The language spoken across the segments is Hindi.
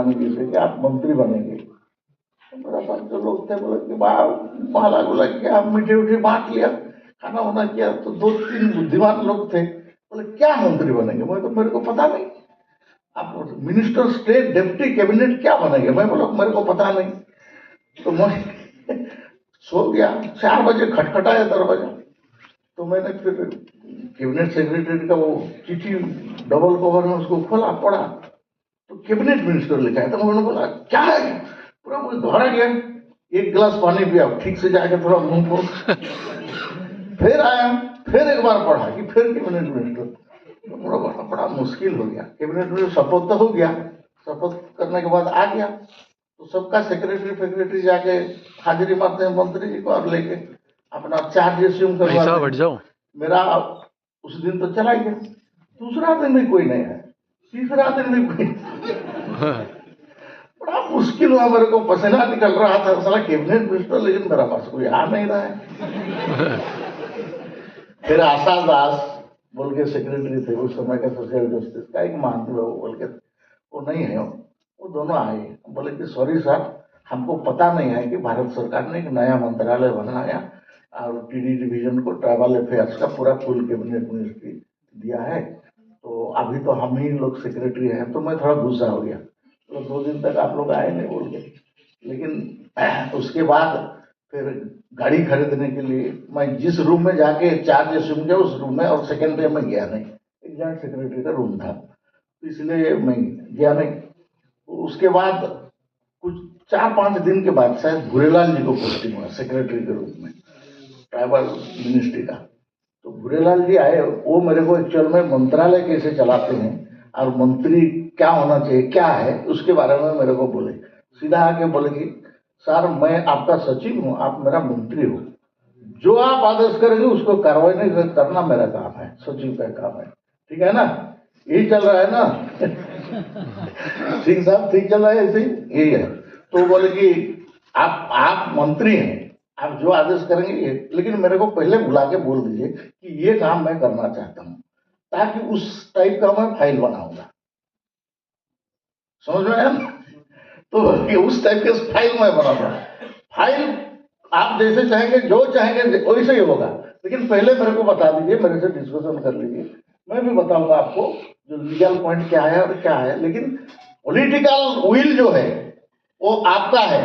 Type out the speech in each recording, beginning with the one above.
जी से कि आप मंत्री बनेंगे। तो मेरा पास जो लोग थे बोले कि माला गुला किया, मीठे उठे बांट लिया, खाना वाना किया। तो 2-3 बुद्धिमान लोग थे, बोले क्या मंत्री बनेंगे? मैं तो मेरे को पता नहीं। आप मिनिस्टर स्टेट डिप्टी कैबिनेट क्या बनेंगे? मैं बोला मेरे को पता नहीं। तो मैं सो गया। 4 बजे खटखटाया दरवाजा। तो मैंने फिर कैबिनेट सेक्रेटरी का वो चिट्ठी डबल कवर में उसको खोला, पढ़ा, तो कैबिनेट मिनिस्टर लिखा है। तो मैंने बोला क्या है? पूरा मुझे घबरा गया। एक गिलास पानी पिया, ठीक से जाके थोड़ा मुंह को फिर आया, फिर एक बार पढ़ा कि फिर कैबिनेट मिनिस्टर। तो बड़ा मुश्किल हो गया। कैबिनेट मिनिस्टर शपथ तो हो गया, शपथ करने के बाद आ गया। तो सबका सेक्रेटरी जाके हाजिरी मारते हैं मंत्री जी को और लेके अपना चार्ज एज्यूम करवाते हैं। मेरा उस दिन तो चला गया। दूसरा दिन भी कोई नहीं है, तीसरा दिन भी कोई बड़ा मुश्किल हुआ। मेरे को पसीना निकल रहा था, साला कैबिनेट मिनिस्टर, लेकिन मेरा पास कोई आ नहीं रहा है। फिर आशा दास बोल के सेक्रेटरी थे उस समय का, सोशल जस्टिस का एक मानती है, वो बोल के वो नहीं है, वो दोनों आए, बोले कि सॉरी सर, हमको पता नहीं है कि भारत सरकार ने एक नया मंत्रालय बनाया और टीडी डिवीजन को ट्राइबल अफेयर्स का पूरा फुल कैबिनेट मिनिस्ट्री दिया है, तो अभी तो हम ही लोग सेक्रेटरी हैं। तो मैं थोड़ा गुस्सा हो गया। तो 2 दिन तक आप लोग आए नहीं बोल के। लेकिन उसके बाद फिर गाड़ी खरीदने के लिए मैं जिस रूम में जाके चार्ज एज्यूम किया उस रूम में, और सेकेंड डे में गया नहीं, एक जॉइंट सेक्रेटरी का रूम था, तो इसलिए मैं गया नहीं। उसके बाद कुछ 4-5 दिन के बाद शायद भूरेलाल जी को पोस्टिंग हुआ सेक्रेटरी के रूप में ट्राइबल मिनिस्ट्री का। तो भूरेलाल जी आए, वो मेरे को एक्चुअल में मंत्रालय कैसे चलाते हैं और मंत्री क्या होना चाहिए, क्या है, उसके बारे में मेरे को बोले। सीधा आके बोले कि सर मैं आपका सचिव हूँ, आप मेरा मंत्री हो, जो आप आदेश करेंगे उसको कार्रवाई नहीं करना मेरा काम है, सचिव का काम है, ठीक है ना? यही चल रहा है ना? सिंह साहब ठीक चल रहा है, ऐसे यही है। तो बोले कि आप मंत्री हैं, आप जो आदेश करेंगे ये, लेकिन मेरे को पहले बुला के बोल दीजिए कि ये काम मैं करना चाहता हूँ, ताकि उस टाइप का मैं फाइल बनाऊंगा। समझ में आया? तो ये उस टाइप के फाइल मैं बनाऊंगा। फाइल आप जैसे चाहेंगे, जो चाहेंगे वैसे ही होगा, लेकिन पहले मेरे को बता दीजिए, मेरे से डिस्कशन कर लीजिए, मैं भी बताऊंगा आपको जो लीगल पॉइंट क्या है और क्या है। लेकिन पॉलिटिकल विल जो है वो आपका है,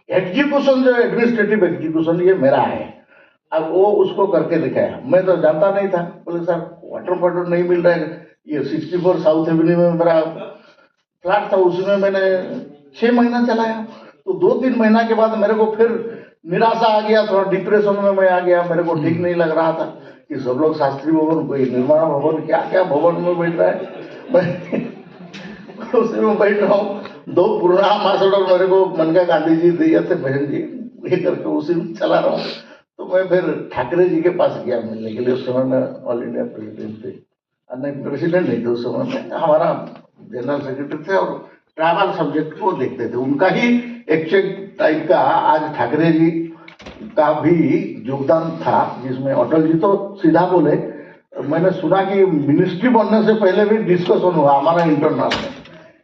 एग्जीक्यूशन जो एडमिनिस्ट्रेटिव एग्जीक्यूशन ये मेरा है। अब वो उसको करके दिखाया, मैं तो जानता नहीं था। बोले सर वाटर नहीं मिल रहा है, ये 64 साउथ एवेन्यू में मेरा फ्लैट था, उसमें मैंने 6 महीना चलाया। तो 2-3 महीना के बाद मेरे को फिर निराशा आ गया, थोड़ा डिप्रेशन में मैं आ गया, मेरे को ठीक नहीं लग रहा था कि सब लोग शास्त्री भवन, कोई निर्माण भवन, क्या क्या भवन में बैठ रहा है, मैं उसी में बैठ रहा हूँ। 2 पुराना एम्बेसडर मेरे को मनका गांधी जी दिए थे, बहन जी, ये करके उसी में चला रहा हूँ। तो मैं फिर ठाकरे जी के पास गया मिलने के लिए। उस समय में ऑल इंडिया प्रेसिडेंट थे, नहीं प्रेसिडेंट नहीं थे उस समय में, हमारा जनरल सेक्रेटरी थे और ट्राइबल सब्जेक्ट को देखते थे। उनका ही एक चेक टाइप का आज ठाकरे जी का भी योगदान था, जिसमें अटल जी तो सीधा बोले, मैंने सुना कि मिनिस्ट्री बनने से पहले भी डिस्कशन हुआ हमारा इंटरनल में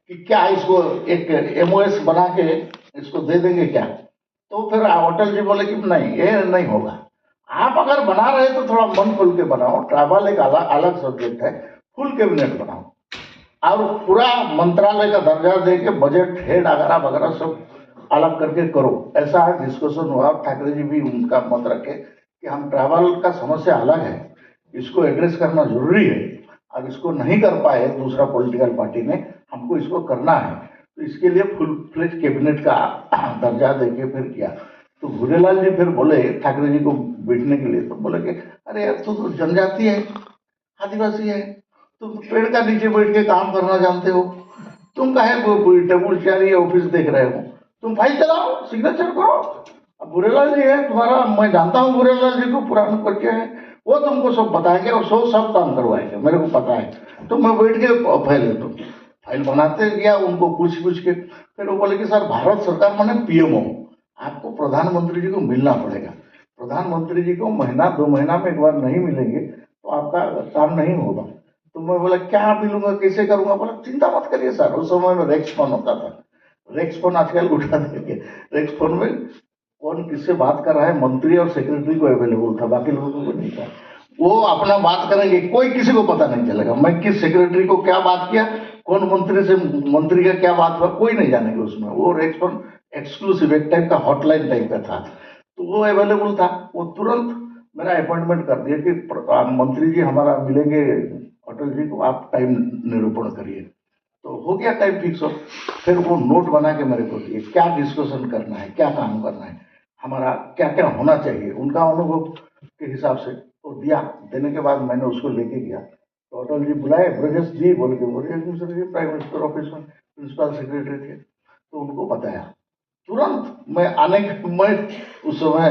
कि क्या इसको एक एमओएस बना के इसको दे देंगे क्या। तो फिर अटल जी बोले कि नहीं, ये नहीं होगा, आप अगर बना रहे तो थोड़ा मन खोल के बनाओ, ट्राइबल एक अलग सब्जेक्ट है, फुल कैबिनेट बनाओ और पूरा मंत्रालय का दर्जा दे के बजट हेड वगैरह वगैरह सब अलग करके करो। ऐसा डिस्कशन हुआ। ठाकरे जी भी उनका मत रखे कि हम ट्राइबल का समस्या अलग है, इसको एड्रेस करना जरूरी है, और इसको नहीं कर पाए दूसरा पॉलिटिकल पार्टी ने, हमको इसको करना है, तो इसके लिए फुल फ्लेज कैबिनेट का दर्जा देके फिर किया। तो भूरेलाल जी फिर बोले ठाकरे जी को बैठने के लिए, तो बोले कि अरे यार तू तो जनजाति है, आदिवासी है, तुम पेड़ का नीचे बैठ के काम करना जानते हो, तुम काहे टेबल चेयर या ऑफिस देख रहे हो, तुम फाइल चलाओ, सिग्नेचर करो। अब भूरेलाल जी है तुम्हारा, मैं जानता हूँ भूरेलाल जी को, पुराना परिचय है, वो तुमको सब बताएंगे और सब काम करवाएंगे, मेरे को पता है। तो मैं बैठ के फाइल बनाते गया, उनको पूछ के। फिर वो बोले कि सर भारत सरकार माने पीएमओ, आपको प्रधानमंत्री जी को मिलना पड़ेगा, प्रधानमंत्री जी को महीना 2 महीना में एक बार नहीं मिलेंगे तो आपका काम नहीं होगा। तो मैं बोला क्या मिलूंगा, कैसे करूंगा? बोला चिंता मत करिए सर। उस समय में रेक्स फोन होता था, रेक्स फोन आजकल उठा देंगे। रेक्स फोन में कौन किससे बात कर रहा है, मंत्री और सेक्रेटरी को अवेलेबल था, बाकी लोगों को नहीं था। वो अपना बात करेंगे, कोई किसी को पता नहीं चलेगा मैं किस सेक्रेटरी को क्या बात किया, कौन मंत्री से मंत्री का क्या बात हुआ, कोई नहीं जानेगा उसमें। वो रेक्स फोन एक्सक्लूसिव एक टाइप का हॉटलाइन टाइप का था, तो वो अवेलेबल था। वो तुरंत मेरा अपॉइंटमेंट कर दिया कि मंत्री जी हमारा मिलेंगे अटल जी को, आप टाइम निरूपण करिए। तो हो गया टाइम फिक्स हो। फिर वो नोट बना के मेरे को दिए, क्या डिस्कशन करना है, क्या काम करना है, हमारा क्या क्या होना चाहिए, उनका अनुभव के हिसाब से तो दिया। देने के बाद मैंने उसको लेके गया, तो अटल जी बुलाए, ब्रजेश जी बोल के, Brajesh Mishra ji prime minister office में प्रिंसिपल सेक्रेटरी थे, तो उनको बताया तुरंत। मैं उस समय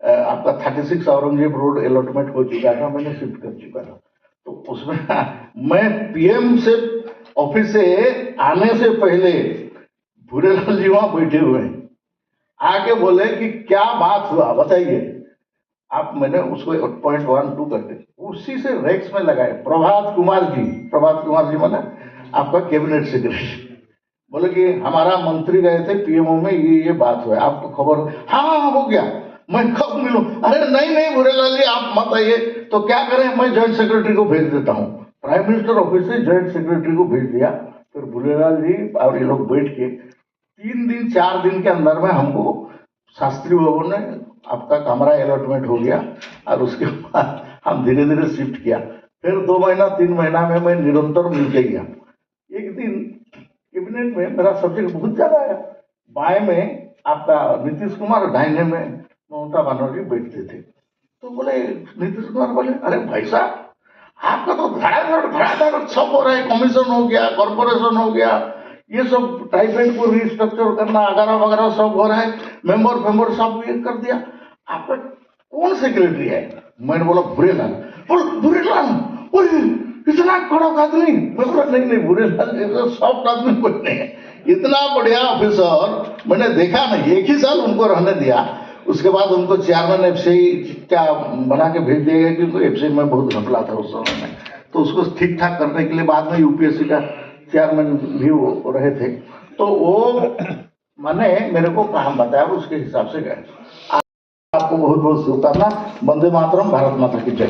आपका 36 औरंगजेब रोड अलॉटमेंट हो चुका था, मैंने शिफ्ट कर चुका था। तो उसमें मैं पीएम से ऑफिस से आने से पहले भूरेलाल जी वहां बैठे हुए हैं, आके बोले कि क्या बात हुआ बताइए आप। मैंने उसको 8.12 करके उसी से रेक्स में लगाए, प्रभात कुमार जी माना आपका कैबिनेट सेक्रेटरी, बोले कि हमारा मंत्री गए थे पीएमओ में, ये बात हुआ, आपको खबर? हाँ हो गया, मैं कब मिलूं? अरे नहीं भूरेलाल जी आप मत आइए। तो क्या करें, मैं जॉइंट सेक्रेटरी को भेज देता हूँ। प्राइम मिनिस्टर ऑफिस से जॉइंट सेक्रेटरी को भेज दिया। फिर भूरेलाल जी और ये लोग बैठ के 3 दिन 4 दिन के अंदर में हमको शास्त्री भवन में आपका कमरा अलॉटमेंट हो गया, और उसके बाद हम धीरे धीरे शिफ्ट किया। फिर 2 महीना 3 महीना में मैं निरंतर मिलते गया। एक दिन कैबिनेट में मेरा सब्जेक्ट बहुत ज्यादा है, बाएं में आपका नीतीश कुमार, दाहिने में ममता बनर्जी बैठते थे। तो बोले नीतीश कुमार बोले अरे भाई साहब आपका तो धड़ाधड़ सब हो रहा है, कमीशन हो गया, कॉर्पोरेशन हो गया, ये सब टाइपेंड को रिस्ट्रक्चर करना वगैरह वगैरह सब हो रहा है, मेंबर सब ये कर दिया, आपका कौन सेक्रेटरी है? मैंने बोला भूरेलाल। इतना कड़क आदमी? मैं बोला नहीं भूरेलाल सॉफ्ट आदमी कोई नहीं है, इतना बढ़िया ऑफिसर मैंने देखा नहीं। 1 ही साल उनको रहने दिया, उसके बाद उनको चेयरमैन एफसीआई क्या बना के भेज दिया गया, क्योंकि एफसीआई में बहुत घपला था उस समय में। तो उसको ठीक ठाक करने के लिए बाद में यूपीएससी का चेयरमैन भी वो रहे थे। तो वो मैंने मेरे को काम बताया, उसके हिसाब से गए। आपको बहुत बहुत शुभकामना। वंदे मातरम, भारत माता की जय।